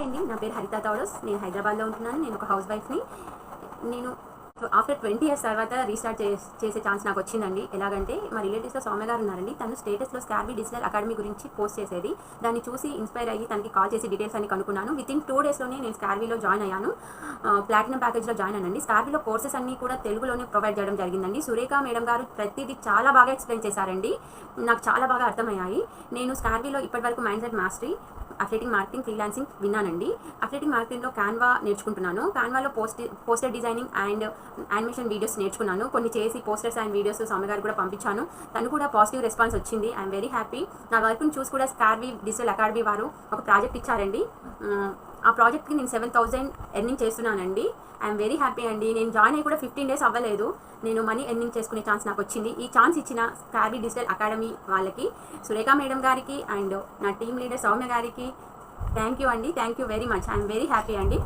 అండి, నా పేరు హరిత తౌడస్. నేను హైదరాబాద్లో ఉంటున్నాను. నేను ఒక హౌస్ వైఫ్ని. నేను ఆఫ్టర్ 20 years తర్వాత రీస్టార్ట్ చేసే ఛాన్స్ నాకు వచ్చిందండి. ఎలాగంటే మా రిలేటివ్స్లో సౌమ్య గారు ఉన్నారండి. తను స్టేటస్లో స్కార్బీ డిజిటల్ అకాడమీ గురించి పోస్ట్ చేసేది. దాన్ని చూసి ఇన్స్పైర్ అయ్యి తనకి కాల్ చేసి డీటెయిల్స్ అన్ని కనుక్కున్నాను. వితిన్ 2 daysలోనే నేను స్కార్బీలో జాయిన్ అయ్యాను. ప్లాటినం ప్యాకేజ్లో జాయిన్ అయ్యానండి. స్కార్బీలో కోర్సెస్ అన్నీ కూడా తెలుగులోనే ప్రొవైడ్ చేయడం జరిగిందండి. సురేఖ మేడం గారు ప్రతిదీ చాలా బాగా ఎక్స్ప్లెయిన్ చేశారండి. నాకు చాలా బాగా అర్థమయ్యాయి. నేను స్కార్బీలో ఇప్పటివరకు mindset mastery, affiliating marketing, freelancing విన్నానండి. అఫిలియేటింగ్ మార్కెటింగ్లో క్యాన్వా నేర్చుకుంటున్నాను. క్యాన్వాలో poster designing and animation videos నేర్చుకున్నాను. కొన్ని చేసి పోస్టర్స్ అండ్ వీడియోస్ సౌమ్య గారు కూడా పంపించాను. తను కూడా పాజిటివ్ రెస్పాన్స్ వచ్చింది. I'm very happy. నా వర్క్ని చూసి కూడా స్కార్బీ డిజిటల్ అకాడమీ వారు ఒక ప్రాజెక్ట్ ఇచ్చారండి. ఆ ప్రాజెక్ట్కి నేను 7,000 ఎర్నింగ్ చేస్తున్నానండి. ఐఎమ్ వెరీ హ్యాపీ అండి. నేను జాయిన్ అయ్యి కూడా 15 days అవ్వలేదు. నేను మనీ ఎర్నింగ్ చేసుకునే ఛాన్స్ నాకు వచ్చింది. ఈ ఛాన్స్ ఇచ్చిన స్కార్బీ డిజిటల్ అకాడమీ వాళ్ళకి, సురేఖ మేడం గారికి అండ్ నా టీమ్ లీడర్ సౌమ్య గారికి థ్యాంక్ యూ అండి. Thank you very much. I'm very happy అండి.